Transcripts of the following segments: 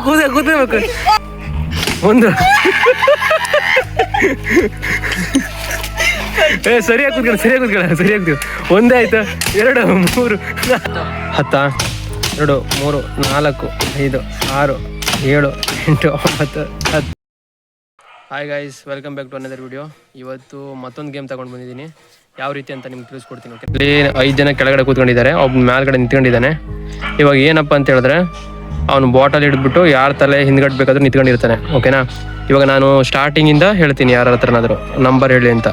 ಕೂತ್ಬೇಕು ಒಂದು ಸರಿಯಾಗಿ ಕೂತ್ಕೊಳ್ಳ ಒಂದೇ ಆಯ್ತು 2 3 10 2 3 4 5 6 7 8 9 10. Hi guys, welcome back to another video. ಇವತ್ತು ಮತ್ತೊಂದು ಗೇಮ್ ತಗೊಂಡು ಬಂದಿದ್ದೀನಿ. ಯಾವ ರೀತಿ ಅಂತ ನಿಮ್ಗೆ ತಿಳಿಸ್ಕೊಡ್ತೀನಿ. ಇಲ್ಲಿ 5 ಜನ ಕೆಳಗಡೆ ಕೂತ್ಕೊಂಡಿದ್ದಾರೆ, ಒಬ್ಬ ಮೇಲ್ಗಡೆ ನಿಂತ್ಕೊಂಡಿದ್ದಾನೆ. ಇವಾಗ ಏನಪ್ಪ ಅಂತ ಹೇಳಿದ್ರೆ, ಅವನು ಬಾಟಲ್ ಹಿಡಿದ್ಬಿಟ್ಟು ಯಾರ ತಲೆ ಹಿಂದ್ಗಡೆ ಬೇಕಾದ್ರೂ ನಿಂತ್ಕೊಂಡಿರ್ತಾನೆ. ಓಕೆನಾ? ಇವಾಗ ನಾನು ಸ್ಟಾರ್ಟಿಂಗಿಂದ ಹೇಳ್ತೀನಿ, ಯಾರ ಹತ್ರನಾದ್ರು ನಂಬರ್ ಹೇಳಿ ಅಂತ.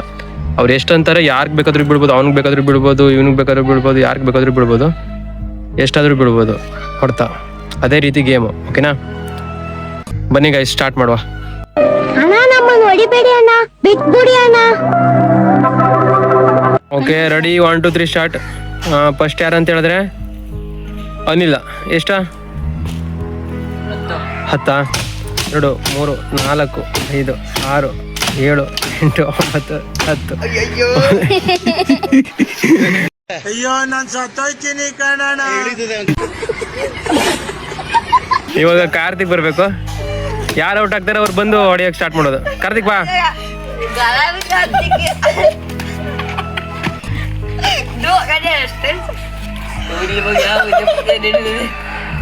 ಅವ್ರು ಎಷ್ಟು ಅಂತಾರೆ, ಯಾರಿಗೆ ಬೇಕಾದ್ರೂ ಬಿಡ್ಬೋದು, ಅವ್ನಿಗೆ ಬೇಕಾದ್ರೂ ಬಿಡ್ಬೋದು, ಇವ್ನಿಗೆ ಬೇಕಾದ್ರೂ ಬಿಡ್ಬೋದು, ಯಾರಿಗೆ ಬೇಕಾದ್ರೂ ಬಿಡ್ಬೋದು, ಎಷ್ಟಾದ್ರೂ ಬಿಡ್ಬೋದು. ಹೊಡ್ತಾ ಅದೇ ರೀತಿ ಗೇಮು. ಓಕೆನಾ? ಬನ್ನಿ ಗೈಸ್, ಸ್ಟಾರ್ಟ್ ಮಾಡುವ. Okay, ready, 1 2 3 start. ಫಸ್ಟ್ ಯಾರು ಅಂತ ಹೇಳಿದ್ರೆ ಅನಿಲ. ಎಷ್ಟ? 10 2 3 4 5 6 7 8 9 10. ಅಯ್ಯೋ, ನಾನು ಸತ್ತೋಯ್ತೀನಿ ಕಣಣ್ಣ. ಇವಾಗ ಕಾರ್ತಿಕ್ ಬರ್ಬೇಕು. ಯಾರು ಔಟ್ ಆಗ್ತಾರೆ ಅವ್ರು ಬಂದು ಹೊಡಿಯಕ್ಕೆ ಸ್ಟಾರ್ಟ್ ಮಾಡೋದು. ಕಾರ್ತಿಕ್ ಬಾ.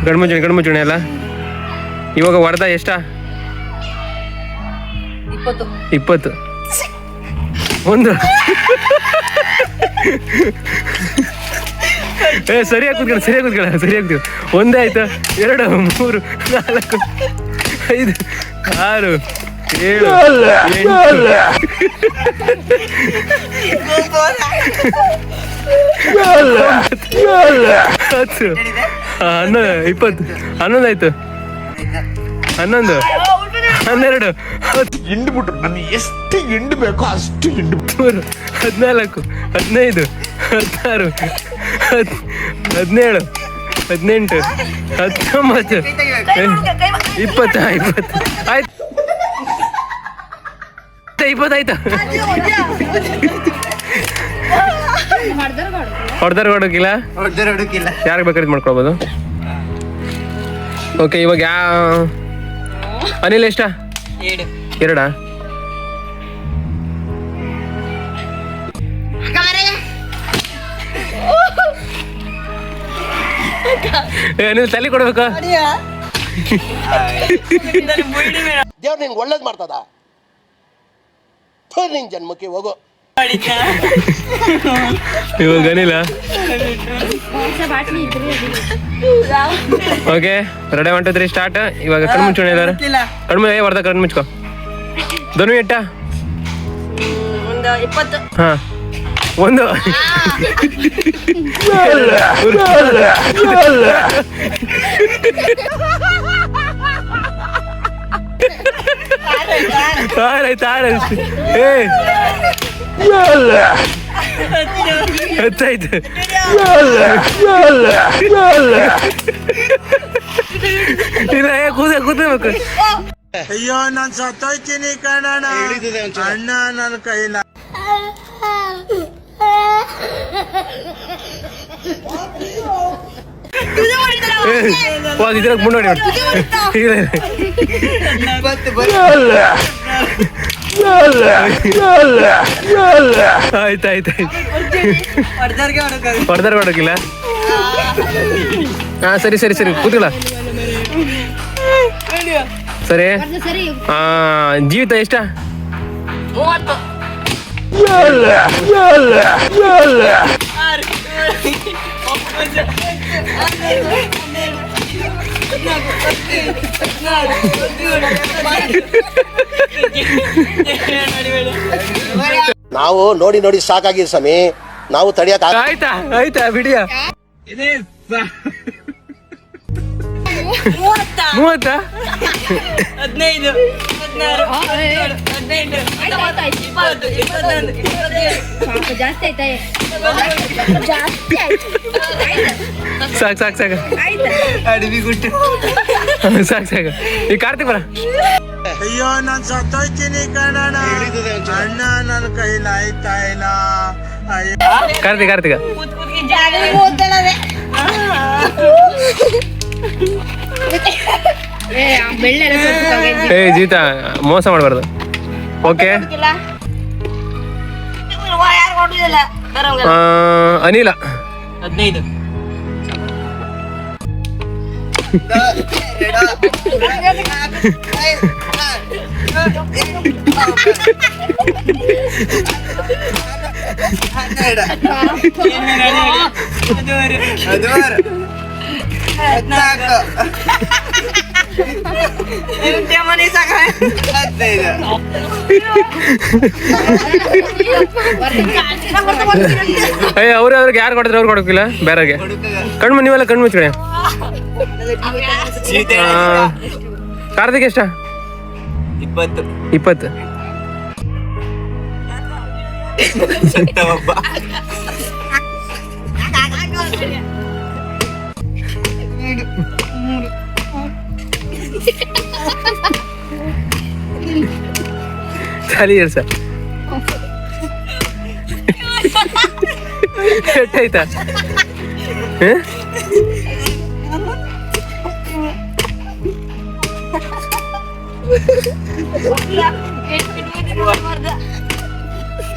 ಗಡ್ಮುಚ್ಚುಣೆ ಅಲ್ಲ. ಇವಾಗ ಹೊಡೆದ ಎಷ್ಟ? 20. ಒಂದು ಸರಿಯಾಗಿ ಕೂತ್ಕೊಳ್ಳ. ಒಂದೇ ಆಯ್ತು 2 3 4 5 6 7 8 10 20 11 ಆಯ್ತು. 11 12 ಹಿಂಡ್ಬಿಟ್ರು. ನನಗೆ ಎಷ್ಟು ಹಿಂಡ್ ಬೇಕೋ ಅಷ್ಟು ಹಿಂಡ್. 14 15 16 17 18 19 20 ಆಯ್ತು. 20 ಆಯ್ತಾ? ಹೊಡೆದಾರ ಹೊಡೋಕಿಲ್ಲ, ಯಾರಿಗೆ ಬೇಕಾದ್ರೆ ಮಾಡ್ಕೊಳ್ಬೋದು. ಓಕೆ, ಇವಾಗ ಅನಿಲ್ ಎಷ್ಟ? 2. ನೀವು ತಲೆ ಕೊಡ್ಬೇಕಾ? ದೇವ್ರು ನಿನ್ಗೆ ಒಳ್ಳೇದು ಮಾಡ್ತದ. ನಿನ್ ಜನ್ಮಕ್ಕೆ ಹೋಗೋ. ಇವಾಗ ಅನಿಲ. Okay, ready, 1 2 3 start. ಇವಾಗ ಕಣ್ಮುಚ್ಚೋಣ. ಎಲ್ಲಾರು ಕಣ್ಮುಚ್ಚ. ಹೊಡೆದ ಕಣ್ಮುಚ್ಕೋ. ಧನು ಎಟ್ಟ? 20. ಹಾ, 1 ಹೆಚ್ಚಾಯ್ತು. ಕೂದಬೇಕು. ಅಯ್ಯೋ, ನಾನು ಸತ್ತೋಯ್ತೀನಿ ಕಣಣ್ಣ. ಅಣ್ಣ ನನ್ನ ಕೈಲ. ಇದ್ರಾಗ ಮುನ್ನೋಡಿ. ಆಯ್ತಾಯ್ತು. ಹೊಡೆದಾರ ಹೊಡೋಕಿಲ್ಲ. ಹಾ, ಸರಿ ಕೂತಿಲ್ಲ. ಸರಿ. ಜೀವಿತ ಎಷ್ಟ? 30. ನಾವು ನೋಡಿ ಸಾಕಾಗಿದೆ ಸ್ವಾಮಿ. ನಾವು ತಡಿಯಕ. ಆಯ್ತಾ ಬಿಡಿಯ. 30 15 16 17 18 20 ಜಾಸ್ತಿ ಆಯ್ತಾ? ಸಾಕು. ಅಡಿವಿ ಗುಟ್ಟು ಸಾಕು. ಈ ಕಾರ್ತಿಕ್ ಬರ. ಅಯ್ಯೋ, ನಾನು ಸತ್ತೋಯ್ತೀನಿ ಕಣಣ್ಣ. ಅಣ್ಣ ನನ್ನ ಕೈಲ ಆಯ್ತಾ ಇಲ್ಲ. ಕಾರ್ತಿಕ ಬೆಳ್ಳೆ ಎಲ್ಲ ತೋರ್ಸ್ಬೇಕು. ಏ ಜೀತಾ ಮೋಸ ಮಾಡಬಾರ್ದು. ಓಕೆ ಯಾರು ಕೊಡುದಿಲ್ಲ ಅನಿಲ 15 ಅಯ್ಯ ಅವ್ರಿಗೆ ಯಾರು ಕೊಡ್ತಾರೆ ಅವ್ರು ಕೊಡೋಕಿಲ್ಲ ಬೇರೆಗೆ. ಕಣ್ಮು ನೀವೆಲ್ಲ ಕಣ್ಣು ಮುಚ್ಕಡೆ. ಕಾರ್ತಿಕ್ ಎಷ್ಟ? 20. ಚಾಲಿ ಸರ್ ಎಷ್ಟಾಯ್ತಾ?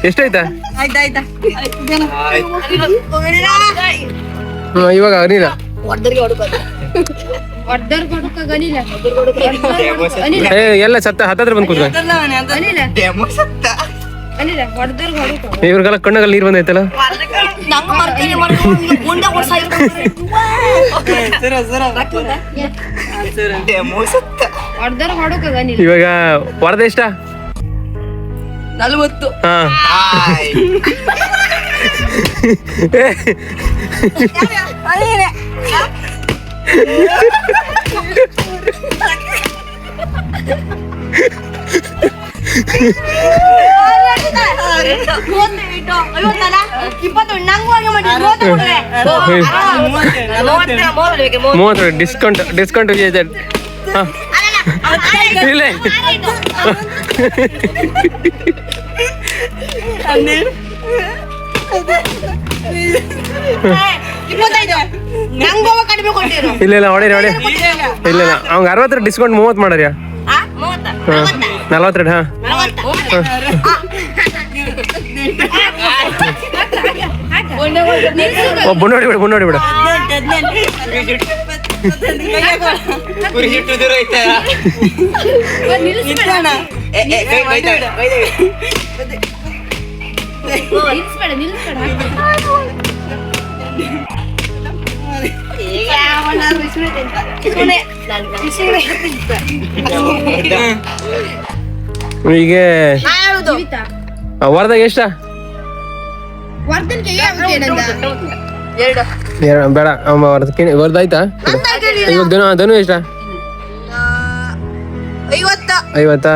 ಎಷ್ಟಾಯ್ತಾ? ಇವಾಗ ಅನಿಲ ಎಲ್ಲ ಸತ್ತ ಹತ್ತತ್ರ ಬಂದು ಕೂತ್ಕ. ಇವ್ರಿಗೆಲ್ಲ ಕಣ್ಣಲ್ಲಿ ನೀರು ಬಂದೈತಲ್ಲ. ಇವಾಗ ವರದ ಎಷ್ಟ? 40. ಹಾ ಡಿಸ್ಕೌಂಟ್ ಇಲ್ಲ ಇಲ್ಲ ಹೊಡಿ ಇಲ್ಲ ಇಲ್ಲ ಅವ್ಗ 60 ಡಿಸ್ಕೌಂಟ್ 30 ಮಾಡ್ರಿ. 42 ಹಾ ಬುನ್ನೋಡಿ ಬಿಡ. ಈಗ ವರದಾಗ ಎಷ್ಟ? ಬೇಡ ವರದ ಆಯ್ತಾ? ಇವಾಗ ಧನು ಎಷ್ಟ? 50.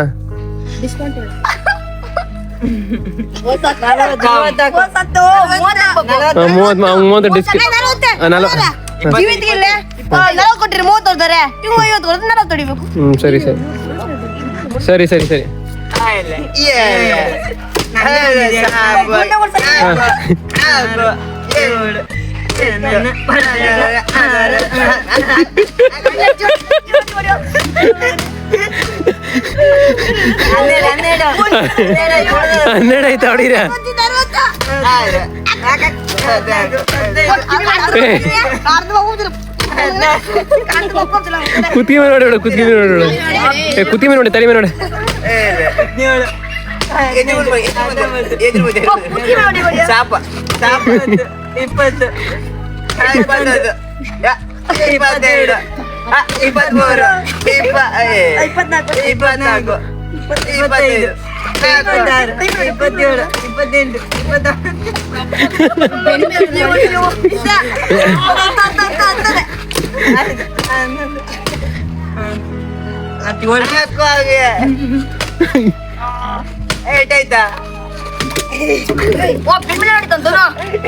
ಸರಿ ಸರಿ ಸರಿ. ಹನ್ನೆರಡು ಆಯ್ತಾ ಹೊಡೀರ? ಕುತ್ತಿಗೆ ಮೇಲೆ ನೋಡಿ ಕುತ್ತಿಗೆ ಮೇಲೆ ನೋಡಿ ತಲೆ ಮೇಲೆ ನೋಡಿ.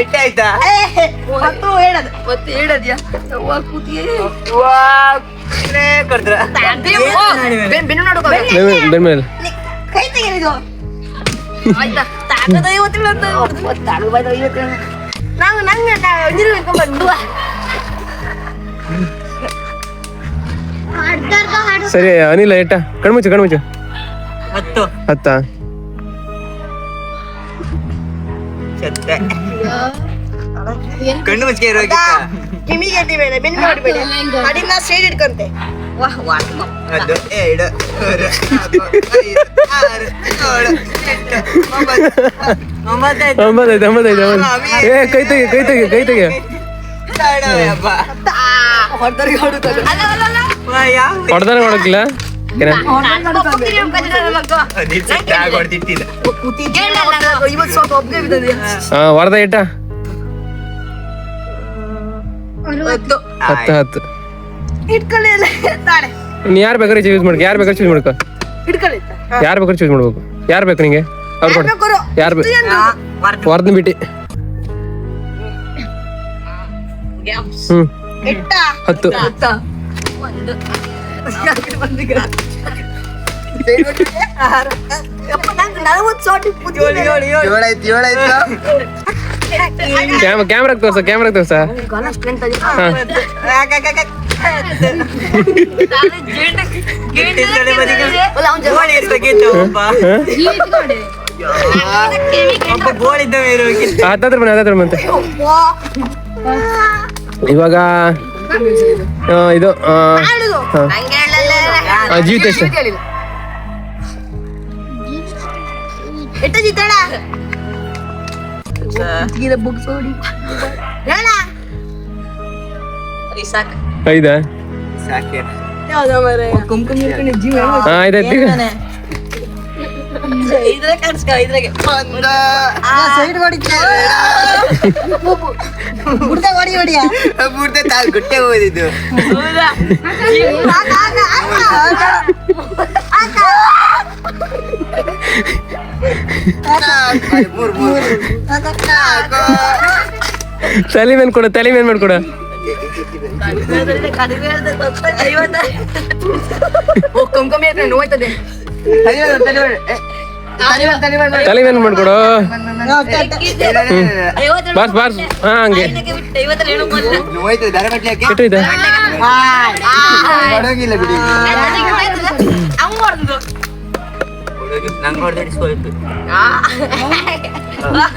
ಎಷ್ಟಾಯ್ತಾ? ಹಾಡ್ತಾರ ಸರಿ ಅನಿಲ ಏಟ ಕಣ್ಮುಚ್ಚು ಕಣ್ಮುಚ್ಚು 10 10 ಸತ್ತೆ ಕಣ್ಣು ಮುಚ್ಚಿಗೆ ಇರೋಗಿತ್ತ ಕಿಮಿಗೆ ಬೇಡ ಬೆನ್ನು ಮಾಡಬೇಡ ಅಡಿನ ಸೈಡ್ ಇಟ್ಕೊಂತೆ ವಾಹ್ ವಾಹ್ ಅದು 2 3 4 5 6 7 8 9 ಏ ಕೈ ತೆಗೆ ಹೊಡೆದರಿಗೆ ಹೊಡುತ್ತದೆ ಅಲ್ಲ ಅಲ್ಲ ಅಲ್ಲ ಹೊಡೆದಾರ ಹೊಡಕಿಲ್ಲ ವಾರದ ಏಟ 10 ಇಟ್ಕೊಳ್ಳಿ ನೀ ಯಾರು ಬೇಕಾದ್ರೆ ಚೂಸ್ ಮಾಡ್ಕೊ ಯಾರು ಬೇಕಾದ್ರೆ ಚೂಸ್ ಮಾಡ್ಕೊ ಯಾರು ಬೇಕಾದ್ರೆ ಚೂಸ್ ಮಾಡ್ಬೇಕು ಯಾರು ಬೇಕು ನಿಂಗೆ ಅವ್ರು ಕೊಡು ಯಾರು ಬೇಕು ವರ್ದ ಬಿಟ್ಟು ಹ್ಮ್ 10 ಕ್ಯಾಮ್ರಾಗ ತೋರ್ಸ ಹತ್ತತ್ರ ಬಂತೆ ಇವಾಗ ಇದು ಜೀವಿತ ಎಷ್ಟು ಐದಾ ಆಯ್ತಾಯ್ತು ಗುಟ್ಟೆ ಓದಿದ್ದು ತಲೆ ಮೇನ್ ಮಾಡ್ಕೊಡ ನೋಯ್ತದೆ ತಲೆ ಮೇನ್ ಮಾಡ್ಕೊಡು ಬಾರ್ಸ್ ಹಾ ಹಂಗೆ ಎಷ್ಟು ಇದೆ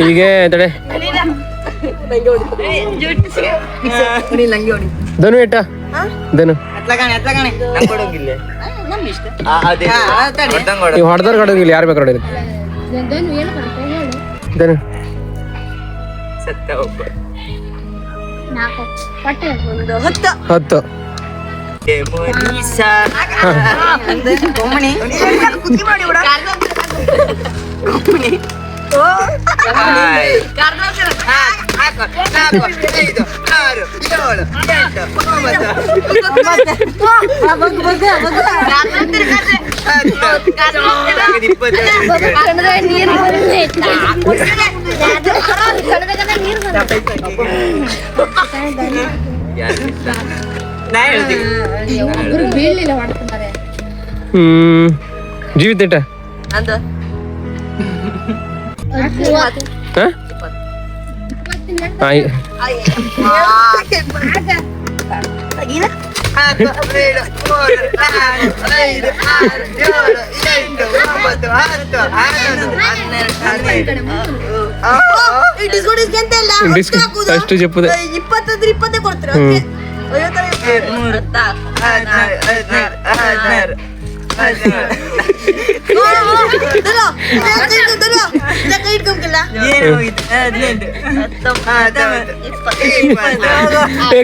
ಈಗ ತಡೆ ಧನು ಏಟ ಧನು ನೀವು ಹೊಡೆದವ್ರು ಹೊಡೋದಿಲ್ಲ ಯಾರು ಬೇಕು ಹೊಡೋದಿಲ್ಲ ಧನು 10 ಜೀವಿತ ಏಟ ಅಷ್ಟು చెప్పుదే 20 ಕೊಡ್ತೀರಾ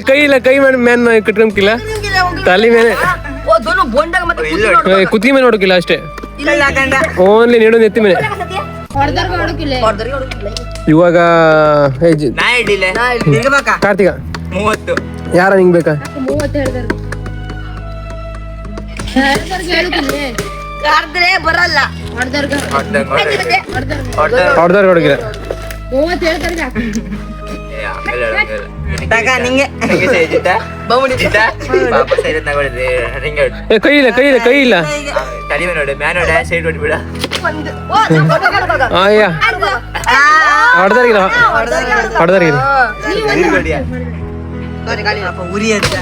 ಕೈ ಇಲ್ಲ ಕೈ ಮಾಡಿ ಮ್ಯಾನ್ ಕಟ್ಕೊಂಕಿಲ್ಲ ತಲೆ ಮೇಲೆ ಕುತ್ತಿಗೆ ಮೇಲೆ ನೋಡೋಕಿಲ್ಲ ಅಷ್ಟೇ ಓನ್ಲಿ ನೀಡೋ ನೆತ್ತಿ ಮೇಲೆ ಇವಾಗ ಕಾರ್ತಿಕ 30 ಯಾರ ನಿಂಗ್ ಬೇಕಾ ಬರಲ್ಲ ಹೊಡೆದವ್ರು ಹೊಡಗಿಲ್ಲ ಕೈ ಇಲ್ಲ ಕೈ ಇಲ್ಲ ಹೊಡೆದವ್ರಿಗಿಲ್ಲ ಅಪ್ಪ ಉರಿ ಅಂತ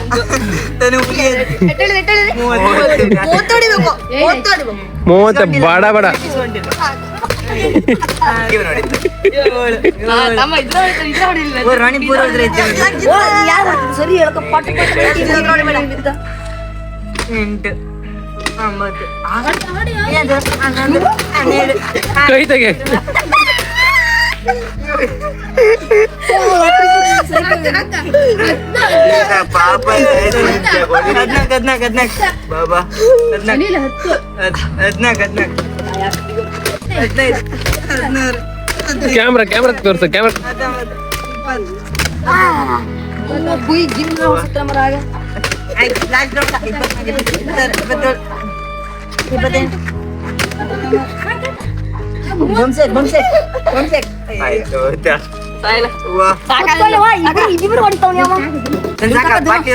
ತನು ಉರಿ ಅಂತ. ಎಟ್ಟಳಿದೆ 30. 30 ಹೊಡಿಬೇಕು 30 ಹೊಡಿಬೇಕು 30 ಬಡ ಬಡ ಇವ್ನು ನೋಡಿದ್ದು. ತಮ್ಮ ಇದ್ರ ಹೊಡಿಲಿಲ್ಲ ಓ ರಾಣಿ ಪೂರ ಹೋದ್ರೆ ಇದ್ದೆ. ಯಾರು ಸರಿ ಹೇಳ್ಕೊ ಪಟ್ ಪಟ್ ನೋಡಿಬೇಡ 8 9 ಕೈ ತೆಗೆ ಪಾಪ 14 ಬಾಬಾ 14 ಕ್ಯಾಮ್ರಾ ತೋರ್ಸ ಕ್ಯಾಮ್ರಾ ಬುಯ್ ಜಿಮ್ ಹೋಗ್ತಾ ಮರಾಗ ಲಾಸ್ಟ್ ರೌಂಡ್ 28 ಆಯ್ತು ಸಾಕಾಗಲ್ಲ ಇಬ್ರು ಹೊಡಿತಾವ್ ಯಾವ ಸಾಕ ಪಾಟಿ